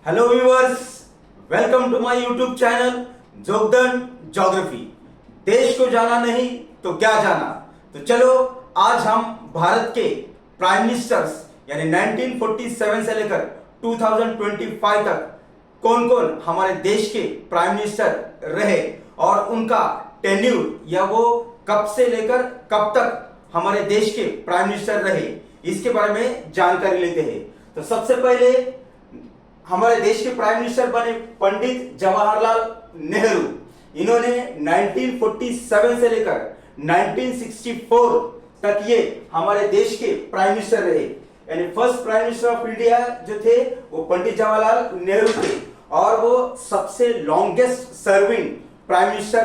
Hello viewers, welcome to my YouTube channel Jogdan geography. देश को जाना नहीं तो क्या जाना। तो चलो आज हम भारत के प्राइम मिनिस्टर्स यानी 1947 से लेकर 2025 तक कौन कौन हमारे देश के प्राइम मिनिस्टर रहे और उनका टेन्यूर या वो कब से लेकर कब तक हमारे देश के प्राइम मिनिस्टर रहे, इसके बारे में जानकारी लेते हैं। तो सबसे पहले हमारे देश के प्राइम मिनिस्टर बने पंडित जवाहरलाल नेहरू। इन्होंने 1947 से लेकर 1964 तक ये हमारे देश के प्राइम मिनिस्टर रहे। यानी first prime minister of India जो थे वो पंडित जवाहरलाल नेहरू थे और वो सबसे लॉन्गेस्ट सर्विंग प्राइम मिनिस्टर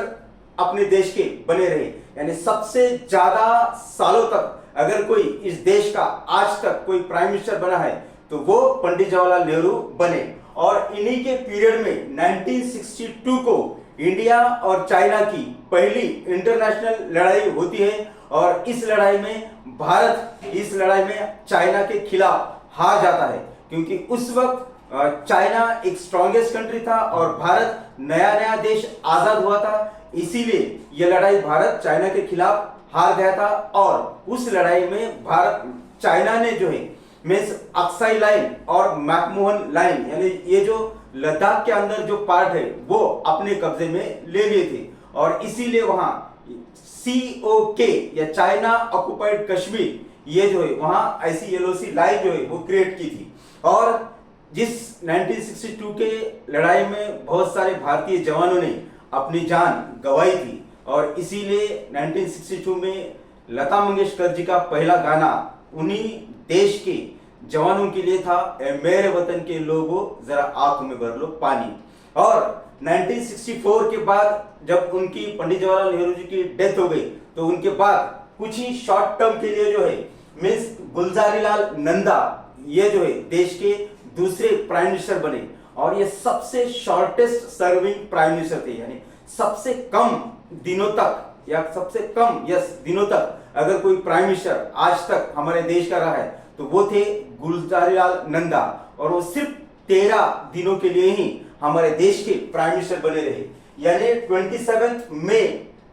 अपने देश के बने रहे। यानी सबसे ज्यादा सालों तक अगर कोई इस देश का आज तक कोई प्राइम मिनिस्टर बना है तो वो पंडित जवाहरलाल नेहरू बने। और इन्हीं के पीरियड में 1962 को इंडिया और चाइना की पहली इंटरनेशनल लड़ाई होती है और इस लड़ाई में भारत इस लड़ाई में चाइना के खिलाफ हार जाता है, क्योंकि उस वक्त चाइना एक स्ट्रॉन्गेस्ट कंट्री था और भारत नया नया देश आजाद हुआ था। इसीलिए यह लड़ाई भारत चाइना के खिलाफ हार गया था और उस लड़ाई में भारत चाइना ने जो है मीन्स अक्साई लाइन और मैकमोहन लाइन यानी ये जो लद्दाख के अंदर जो पार्ट है वो अपने कब्जे में ले लिए थे और इसीलिए वहां COK या चाइना ऑक्युपाइड कश्मीर ये जो है वहां ICLOC लाइन जो है वो क्रिएट की थी। और जिस 1962 के लड़ाई में बहुत सारे भारतीय जवानों ने अपनी जान गंवाई थी और इसीलिए 1962 में लता मंगेशकर जी का पहला गाना उन्हीं देश के जवानों के लिए था, ए मेरे वतन के लोगों जरा आंख में भर लो पानी। और 1964 के बाद जब उनकी पंडित जवाहरलाल नेहरू जी की डेथ हो गई तो उनके बाद कुछ ही शॉर्ट टर्म के लिए जो है मिस गुलजारीलाल नंदा ये जो है देश के दूसरे प्राइम मिनिस्टर बने और ये सबसे शॉर्टेस्ट सर्विंग प्राइम मिनिस्टर थे। यानी सबसे कम दिनों तक या सबसे कम दिनों तक अगर कोई प्राइम मिनिस्टर आज तक हमारे देश का रहा है तो वो थे गुलजारीलाल नंदा और वो सिर्फ 13 दिनों के लिए ही हमारे देश के प्राइम मिनिस्टर बने रहे। यानी 27 मई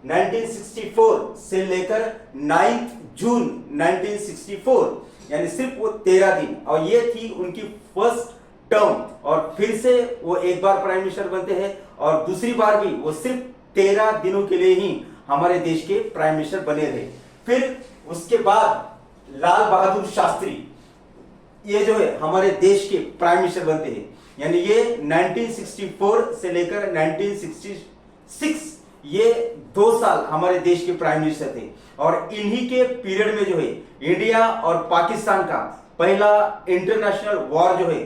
1964 से लेकर 9 जून 1964 यानी सिर्फ वो 13 दिन और ये थी उनकी फर्स्ट टर्म। और फिर से वो एक बार प्राइम मिनिस्टर बनते हैं और दूसरी बार भी वो सिर्फ 13 दिनों के लिए ही हमारे देश के प्राइम मिनिस्टर बने रहे। फिर उसके बाद लाल बहादुर शास्त्री ये जो है हमारे देश के प्राइम मिनिस्टर बनते हैं। यानी ये 1964 से लेकर 1966 ये 2 साल हमारे देश के प्राइम मिनिस्टर थे और इन्हीं के पीरियड में जो है इंडिया और पाकिस्तान का पहला इंटरनेशनल वॉर जो है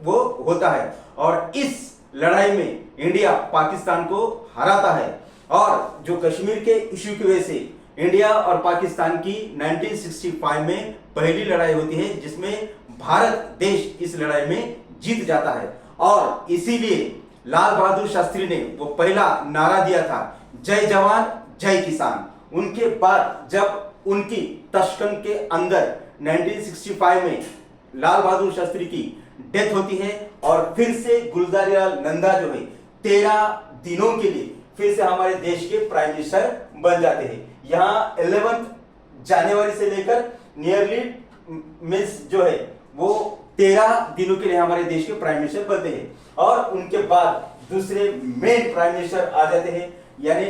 वो होता है और इस लड़ाई में इंडिया पाकिस्तान को हराता है। और जो कश्मीर के इश्यू की वजह से इंडिया और पाकिस्तान की 1965 में पहली लड़ाई होती है जिसमें भारत देश इस लड़ाई में जीत जाता है और इसीलिए लाल बहादुर शास्त्री ने वो पहला नारा दिया था, जय जवान जय किसान। उनके बाद जब उनकी तशकन के अंदर 1965 में लाल बहादुर शास्त्री की डेथ होती है और फिर से गुलजारीलाल नंदा जो है 13 दिनों के लिए फिर से हमारे देश के प्राइम मिनिस्टर बन जाते हैं। यहाँ 11 जनवरी से लेकर नियरली मिस जो है वो 13 दिनों के लिए हमारे देश के प्राइम मिनिस्टर बनते हैं और उनके बाद दूसरे मेन प्राइम मिनिस्टर आ जाते हैं। यानी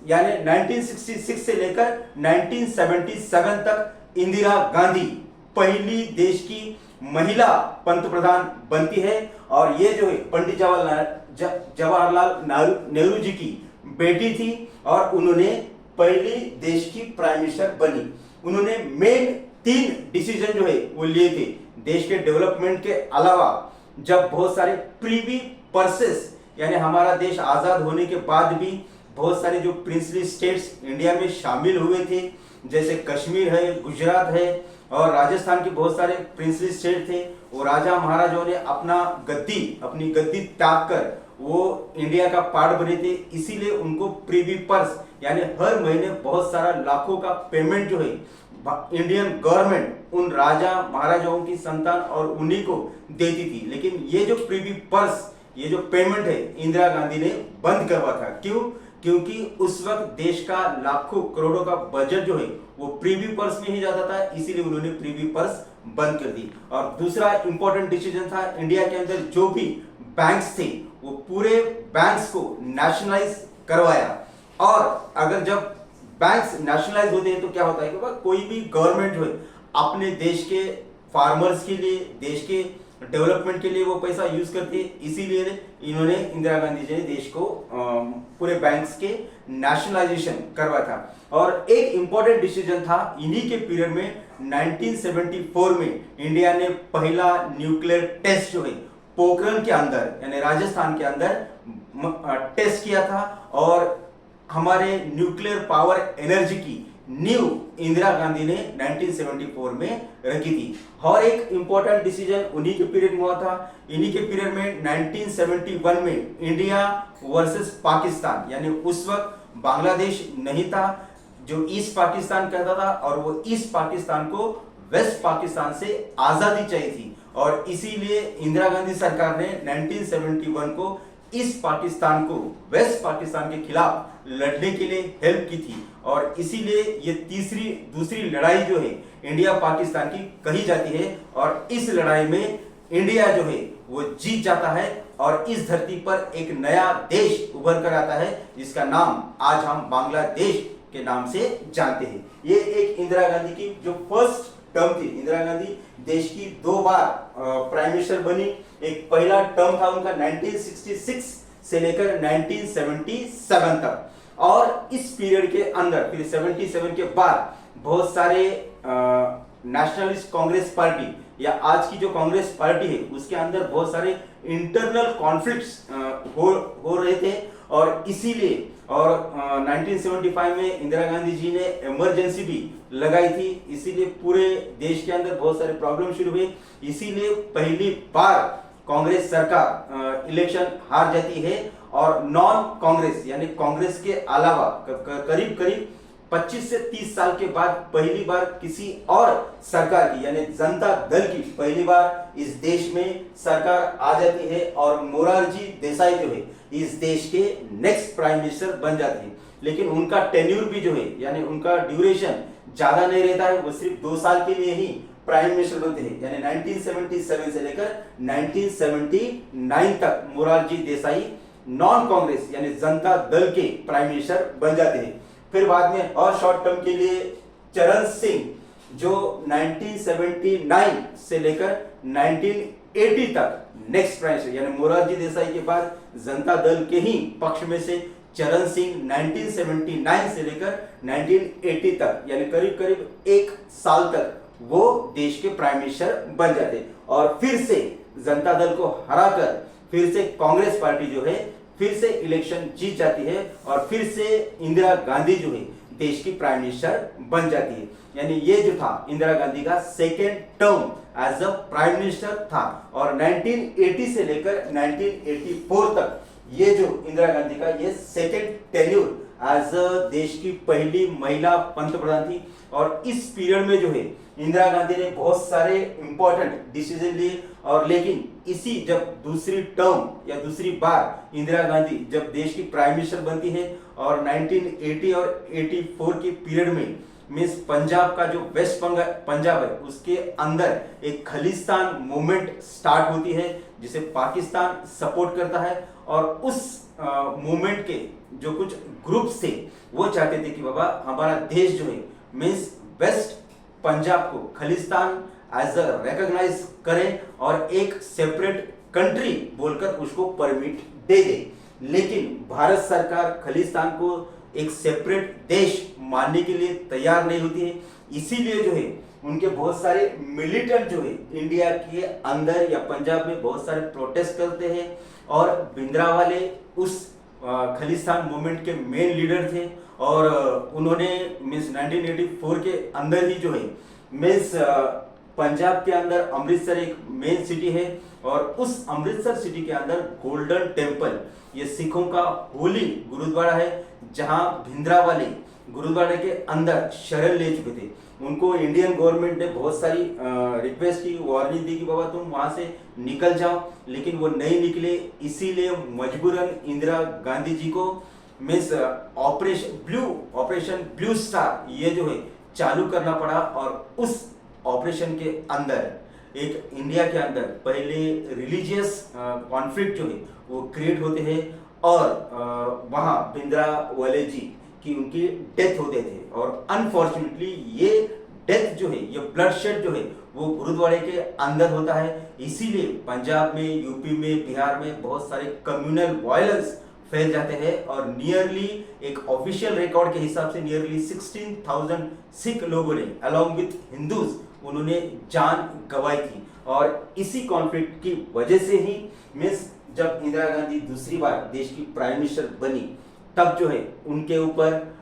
1966 से लेकर 1977 तक इंदिरा गांधी पहली देश की महिला पंतप्रधान बनती है और ये जो है पंडित जवाहरलाल नेहरू जी की बेटी थी और उन्होंने पहली देश की प्राइम मिनिस्टर बनी। उन्होंने मेन 3 डिसीजन जो है वो लिए थे देश के डेवलपमेंट के अलावा। जब बहुत सारे प्रीवी पर्सेस यानी हमारा देश आजाद होने के बाद भी बहुत सारे जो प्रिंसली स्टेट्स इंडिया में शामिल हुए थे जैसे कश्मीर है, गुजरात है और राजस्थान के बहुत सारे प्रिंसली स्टेट थे, वो राजा महाराजाओं ने अपनी गद्दी त्याग कर वो इंडिया का पार्ट बने थे। इसीलिए उनको प्रीवी पर्स यानी हर महीने बहुत सारा लाखों का पेमेंट जो है इंडियन गवर्नमेंट उन राजा महाराजाओं की संतान और उन्हीं को देती थी। लेकिन ये जो प्रीवी पर्स, ये जो पेमेंट है, इंदिरा गांधी ने बंद करवा था। क्यों? क्योंकि उस वक्त देश का लाखों करोड़ों का बजट जो है वो प्रीवी पर्स में ही जाता था, इसीलिए उन्होंने प्रीवी पर्स बंद कर दी। और दूसरा इंपॉर्टेंट डिसीजन था, इंडिया के अंदर जो भी बैंक्स थे वो पूरे बैंक्स को नेशनलाइज करवाया। और अगर जब बैंक्स नेशनलाइज होते हैं तो क्या होता है कि कोई भी गवर्नमेंट जो है अपने देश के फार्मर्स के लिए, देश के डेवलपमेंट के लिए वो पैसा यूज करती है। इसीलिए इन्होंने, इंदिरा गांधी जी ने देश को पूरे बैंक्स के नेशनलाइजेशन करवाया था। और एक इंपॉर्टेंट डिसीजन था इन्हीं के पीरियड में, 1974 में इंडिया ने पहला न्यूक्लियर टेस्ट जो है पोखरण के अंदर यानी राजस्थान के अंदर टेस्ट किया था। और हमारे न्यूक्लियर पावर एनर्जी की नींव इंदिरा गांधी ने 1974 में रखी थी। और एक इंपॉर्टेंट डिसीजन उन्हीं के पीरियड में हुआ था। इन्हीं के पीरियड में 1971 में इंडिया वर्सेस पाकिस्तान, यानी उस वक्त बांग्लादेश नहीं था जो ईस्ट पाकिस्तान कहता था, और वो ईस्ट पाकिस्तान को वेस्ट पाकिस्तान से आजादी चाहिए थी। और इसीलिए इंदिरा गांधी सरकार ने 1971 को ईस्ट पाकिस्तान को वेस्ट पाकिस्तान के खिलाफ लड़ने के लिए हेल्प की थी। और इसीलिए ये दूसरी लड़ाई जो है इंडिया पाकिस्तान की कही जाती है। और इस लड़ाई में इंडिया जो है वो जीत जाता है और इस धरती पर एक नया देश उभर कर आता है जिसका नाम आज हम बांग्लादेश के नाम से जानते हैं। ये एक इंदिरा गांधी की जो फर्स्ट टर्म थी। इंदिरा गांधी देश की 2 बार प्राइम मिनिस्टर बनी। एक पहला टर्म था उनका 1966 से लेकर 1977 तक। और इस पीरियड के अंदर फिर 77 के बाद बहुत सारे नेशनलिस्ट कांग्रेस पार्टी या आज की जो कांग्रेस पार्टी है उसके अंदर बहुत सारे इंटरनल कॉन्फ्लिक्ट्स हो रहे थे। और इसीलिए 1975 में इंदिरा गांधी जी ने इमरजेंसी भी लगाई थी। इसीलिए पूरे देश के अंदर बहुत सारे प्रॉब्लम शुरू हुए। इसीलिए पहली बार कांग्रेस सरकार इलेक्शन हार जाती है और नॉन कांग्रेस यानी कांग्रेस के अलावा करीब 25 से 30 साल के बाद पहली बार किसी और सरकार की यानी जनता दल की पहली बार इस देश में सरकार आ जाती है। और मोरारजी देसाई जो है इस देश के नेक्स्ट प्राइम मिनिस्टर बन जाते हैं। लेकिन उनका टेन्यूर भी जो है यानी उनका ड्यूरेशन ज्यादा नहीं रहता है, वो सिर्फ 2 साल के लिए ही प्राइम मिनिस्टर बनते हैं। यानी 1977 से लेकर 1979 तक मोरारजी देसाई नॉन कांग्रेस यानी जनता दल के प्राइम मिनिस्टर बन जाते हैं। फिर बाद में और शॉर्ट टर्म के लिए चरण सिंह जो 1979 से लेकर 1980 तक नेक्स्ट प्राइम मिनिस्टर यानी मोरारजी देसाई के बाद जनता दल के ही पक्ष में से चरण सिंह 1979 से लेकर 1980 तक यानी करीब 1 साल तक वो देश के प्राइम मिनिस्टर बन जाते। और फिर से जनता दल को हराकर फिर से कांग्रेस पार्टी जो है फिर से इलेक्शन जीत जाती है और फिर से इंदिरा गांधी जो है देश की प्राइम मिनिस्टर बन जाती है। यानी ये जो था इंदिरा गांधी का second term as a prime minister था। और 1980 से लेकर 1984 तक ये जो इंदिरा गांधी का ये सेकेंड टेन्यूर एज अ देश की पहली महिला पंतप्रधान थी। और इस पीरियड में जो है इंदिरा गांधी ने बहुत सारे इंपॉर्टेंट डिसीजन लिए। और लेकिन इसी जब दूसरी टर्म या दूसरी बार इंदिरा गांधी जब देश की प्राइम मिनिस्टर बनती है और 1980 और 84 के पीरियड में मीन्स पंजाब का जो वेस्ट पंजाब है उसके अंदर एक खालिस्तान मूवमेंट स्टार्ट होती है जिसे पाकिस्तान सपोर्ट करता है। और उस मूवमेंट के जो कुछ ग्रुप्स थे वो चाहते थे कि बाबा हमारा देश जो है मीन्स वेस्ट पंजाब को खालिस्तान एज अ रिकॉग्नाइज करें और एक सेपरेट कंट्री बोलकर उसको परमिट दे दे। लेकिन भारत सरकार खालिस्तान को एक सेपरेट देश मानने के लिए तैयार नहीं होती है। इसीलिए जो है उनके बहुत सारे मिलिटेंट जो है इंडिया के अंदर या पंजाब में बहुत सारे प्रोटेस्ट करते हैं। और भिंडरावाले उस खालिस्तान मूवमेंट के मेन लीडर थे और उन्होंने मीन्स 1984 के अंदर ही जो है मीन्स पंजाब के अंदर अमृतसर एक मेन सिटी है और उस अमृतसर सिटी के अंदर गोल्डन टेम्पल ये सिखों का होली गुरुद्वारा है जहां भिंडरावाले गुरुद्वारे के अंदर शरण ले चुके थे। उनको इंडियन गवर्नमेंट ने बहुत सारी रिक्वेस्ट की, वार्निंग दी कि बाबा तुम वहां से निकल जाओ, लेकिन वो नहीं निकले। इसीलिए मजबूरन इंदिरा गांधी जी को मिस ऑपरेशन ब्लू स्टार ये जो है चालू करना पड़ा। और उस ऑपरेशन के अंदर एक इंडिया के अंदर पहले रिलीजियस कॉन्फ्लिक्ट जो है वो क्रिएट होते हैं और वहाँ भिंद्रावाले जी की उनकी डेथ होते थे। और अनफॉर्चुनेटली ये डेथ जो है, ये ब्लडशेड जो है वो गुरुद्वारे के अंदर होता है। इसीलिए पंजाब में, यूपी में, बिहार में बहुत सारे कम्युनल वायलेंस फैल जाते हैं और नियरली एक ऑफिशियल रिकॉर्ड के हिसाब से नियरली 16,000 सिख लोगों ने अलॉन्ग विथ हिंदूज उन्होंने जान गंवाई थी। और इसी कॉन्फ्लिक्ट की वजह से ही मिस जब इंदिरा गांधी दूसरी बार देश की प्राइम मिनिस्टर बनी, तब जो है उनके ऊपर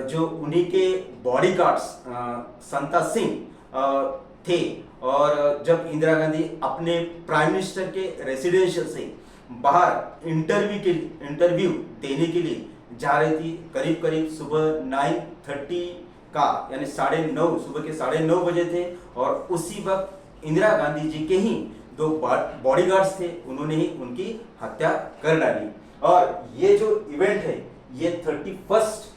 जो उन्हीं के बॉडीगार्ड्स संता सिंह थे। और जब इंदिरा गांधी अपने प्राइम मिनिस्टर के रेसिडेंशियल से बाहर इंटरव्यू देने के लिए जा रही थी, करीब करीब सुबह 9:30 का यानी 9:30 सुबह के 9:30 बजे थे। और उसी वक्त इंदिरा गांधी जी के ही 2 बॉडीगार्ड्स थे, उन्होंने ही उनकी हत्या कर डाली। और ये जो इवेंट है ये 31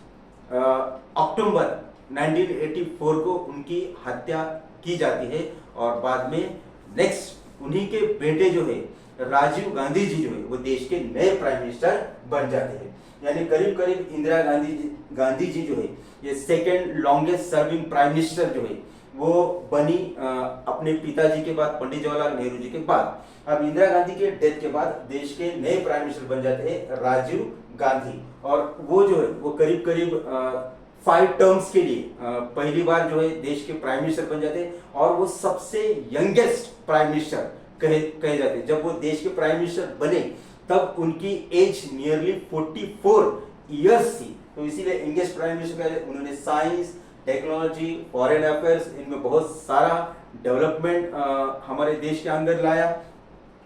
अक्टूबर 1984 को उनकी हत्या की जाती है। और बाद में नेक्स्ट उन्हीं के बेटे जो है राजीव गांधी जी जो है वो देश के नए प्राइम मिनिस्टर बन जाते हैं। यानी करीब करीब इंदिरा गांधी जी जो है ये second longest serving prime minister जो है वो बनी अपने पिताजी के बाद, पंडित जवाहरलाल नेहरू जी के बाद। अब इंदिरा गांधी के डेथ के बाद देश के नए प्राइम मिनिस्टर बन जाते हैं राजीव गांधी। और वो जो है वो करीब करीब 5 टर्म्स के लिए पहली बार जो है देश के प्राइम मिनिस्टर बन जाते हैं। और वो सबसे यंगेस्ट प्राइम मिनिस्टर कहे जाते हैं। जब वो देश के प्राइम मिनिस्टर बने तब उनकी एज नियरली 44 इयर्स थी। तो इसीलिए यंगेस्ट प्राइम मिनिस्टर कहे। उन्होंने साइंस, टेक्नोलॉजी, फॉरेन अफेयर्स, इनमें बहुत सारा डेवलपमेंट हमारे देश के अंदर लाया।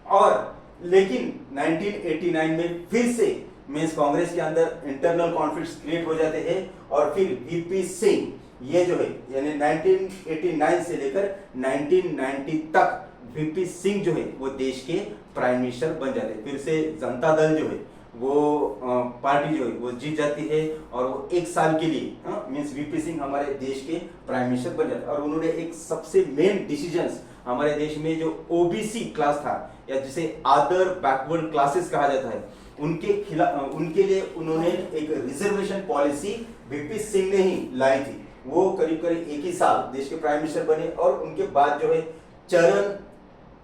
और लेकिन 1989 में फिर से मीन्स कांग्रेस के अंदर इंटरनल कॉन्फ्लिक्ट्स क्रिएट हो जाते हैं। और फिर वीपी सिंह ये जो है यानी 1989 से लेकर 1990 तक वीपी सिंह जो है वो देश के प्राइम मिनिस्टर बन जाते हैं। फिर से जनता दल जो है वो पार्टी जो है वो जीत जाती है और वो 1 साल के लिए मीन्स वीपी सिंह हमारे देश के प्राइम मिनिस्टर बन जाते हैं। और उन्होंने एक सबसे मेन डिसीजंस हमारे देश में जो ओबीसी क्लास था या जिसे अदर बैकवर्ड क्लासेस कहा जाता है उनके लिए उन्होंने एक रिजर्वेशन पॉलिसी वीपी सिंह ने ही लाई थी। वो करीब करीब 1 ही साल देश के प्राइम मिनिस्टर बने। और उनके बाद जो है चरण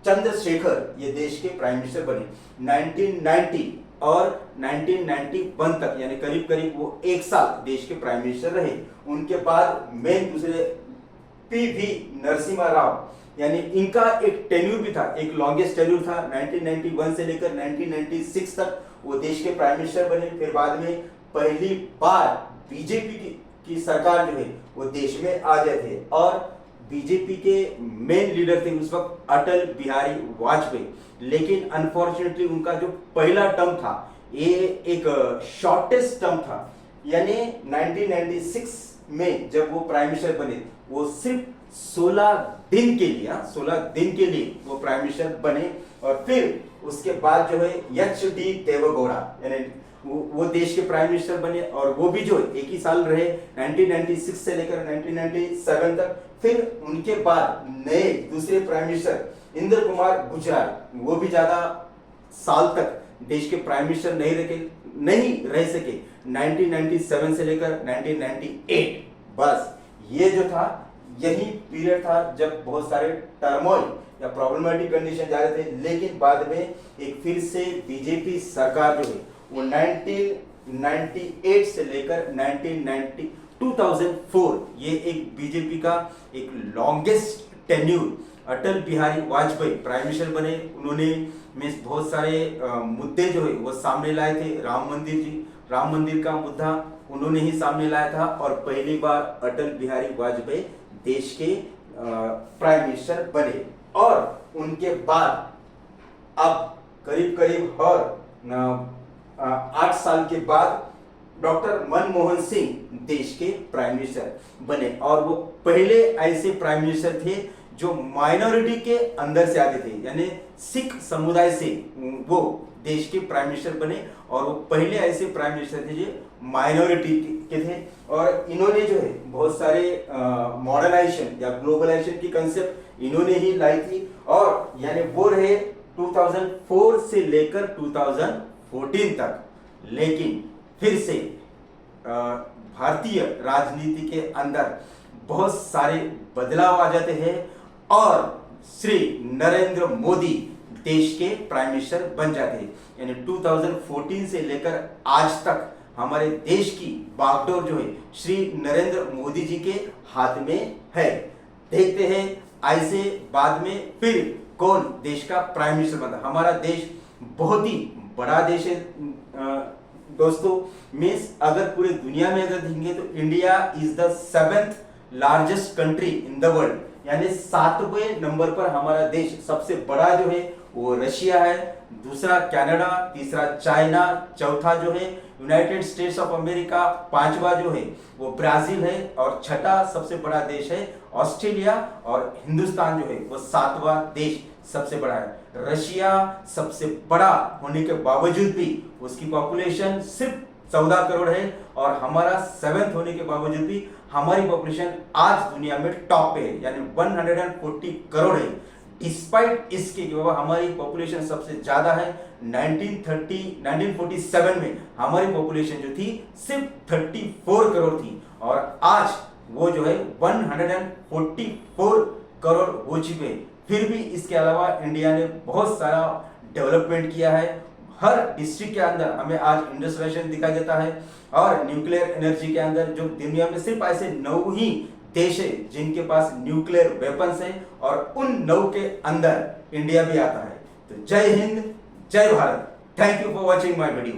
चंद्रशेखर ये देश के प्राइम मिनिस्टर बने 1990 और 1991 तक, यानी करीब करीब वो 1 साल देश के प्राइम मिनिस्टर रहे। उनके बाद मेन दूसरे पीवी नरसिम्हा राव, यानी इनका एक टेन्यूर भी था, एक लॉन्गेस्ट टेन्यूर था 1991 से लेकर 1996 तक वो देश के प्राइम मिनिस्टर बने। फिर बाद में पहली बार बीजेपी की सरकार जो है वो देश में आ गए थे। और बीजेपी के मेन लीडर थे उस वक्त अटल बिहारी वाजपेयी। लेकिन अनफॉर्चुनेटली उनका जो पहला टर्म था ये एक शॉर्टेस्ट टर्म था। यानी 1996 में जब वो प्राइम मिनिस्टर बने वो सिर्फ 16 दिन के लिए वो प्राइम मिनिस्टर बने। और फिर उसके बाद जो है एच.डी. देवेगौड़ा यानी वो देश के प्राइम मिनिस्टर बने और वो भी जो 1 ही साल रहे 1996 से लेकर 1997 तक। फिर उनके बाद नए दूसरे प्राइम मिनिस्टर इंद्र कुमार गुजराल, वो भी ज्यादा साल तक देश के प्राइम मिनिस्टर नहीं रह सके 1997 से लेकर 1998। बस ये जो था यही पीरियड था जब बहुत सारे टर्मोइल या प्रॉब्लमेटिक कंडीशन जा रहे थे। लेकिन बाद में एक फिर से बीजेपी सरकार जो है वो 1998 से लेकर 2004 ये एक बीजेपी का एक longest tenure Atal Bihari Vajpayee prime minister बने। उन्होंने मीन्स बहुत सारे मुद्दे जो है वो सामने लाए थे। राम मंदिर का मुद्दा उन्होंने ही सामने लाया था। और पहली बार अटल बिहारी वाजपेयी देश के प्राइम मिनिस्टर बने। और उनके बाद अब करीब करीब 8 साल के बाद डॉक्टर मनमोहन सिंह देश के प्राइम मिनिस्टर बने और वो पहले ऐसे प्राइम मिनिस्टर थे जो माइनॉरिटी के अंदर से आते थे, यानी सिख समुदाय से वो देश के प्राइम मिनिस्टर बने और वो पहले ऐसे प्राइम मिनिस्टर थे जो माइनॉरिटी के थे। और इन्होंने जो है बहुत सारे मॉडर्नाइजेशन या ग्लोबलाइजेशन की कंसेप्ट इन्होंने ही लाई थी और यानी वो रहे 2004 से लेकर 2014 तक। लेकिन फिर से भारतीय राजनीति के अंदर बहुत सारे बदलाव आ जाते हैं और श्री नरेंद्र मोदी देश के प्राइम मिनिस्टर बन जाते हैं। यानी 2014 से लेकर आज तक हमारे देश की बागडोर जो है श्री नरेंद्र मोदी जी के हाथ में है। देखते हैं ऐसे बाद में फिर कौन देश का प्राइम मिनिस्टर बनता। हमारा देश बहुत ही बड़ा देश है दोस्तों। मीन्स अगर पूरे दुनिया में अगर देखेंगे तो India is the 7th largest country in the world, यानी 7वें नंबर पर हमारा देश। सबसे बड़ा जो है वो रशिया है, दूसरा कनाडा, तीसरा चाइना, चौथा जो है यूनाइटेड स्टेट्स ऑफ अमेरिका, पांचवा जो है वो ब्राजील है और छठा सबसे बड़ा देश है ऑस्ट्रेलिया और हिंदुस्तान जो है वो 7वां देश सबसे बड़ा है। रशिया सबसे बड़ा होने के बावजूद भी उसकी पॉपुलेशन सिर्फ 14 करोड़ है और हमारा 7th होने के बावजूद भी हमारी पॉपुलेशन आज दुनिया में टॉप पे है, यानी 140 करोड़ है। डिस्पाइट इसके कि बाबा हमारी पॉपुलेशन सबसे ज्यादा है। 1947 में हमारी पॉपुलेशन जो थी सिर्फ 34 करोड़ थी और आज वो जो है 144 करोड़ हो चुके हैं। फिर भी इसके अलावा इंडिया ने बहुत सारा डेवलपमेंट किया है। हर डिस्ट्रिक्ट के अंदर हमें आज इंडस्ट्रियलाइजेशन दिखाई देता है और न्यूक्लियर एनर्जी के अंदर जो दुनिया में सिर्फ ऐसे 9 ही देश है जिनके पास न्यूक्लियर वेपन्स है और उन 9 के अंदर इंडिया भी आता है। तो जय हिंद, जय Bharat. Thank you for watching my video.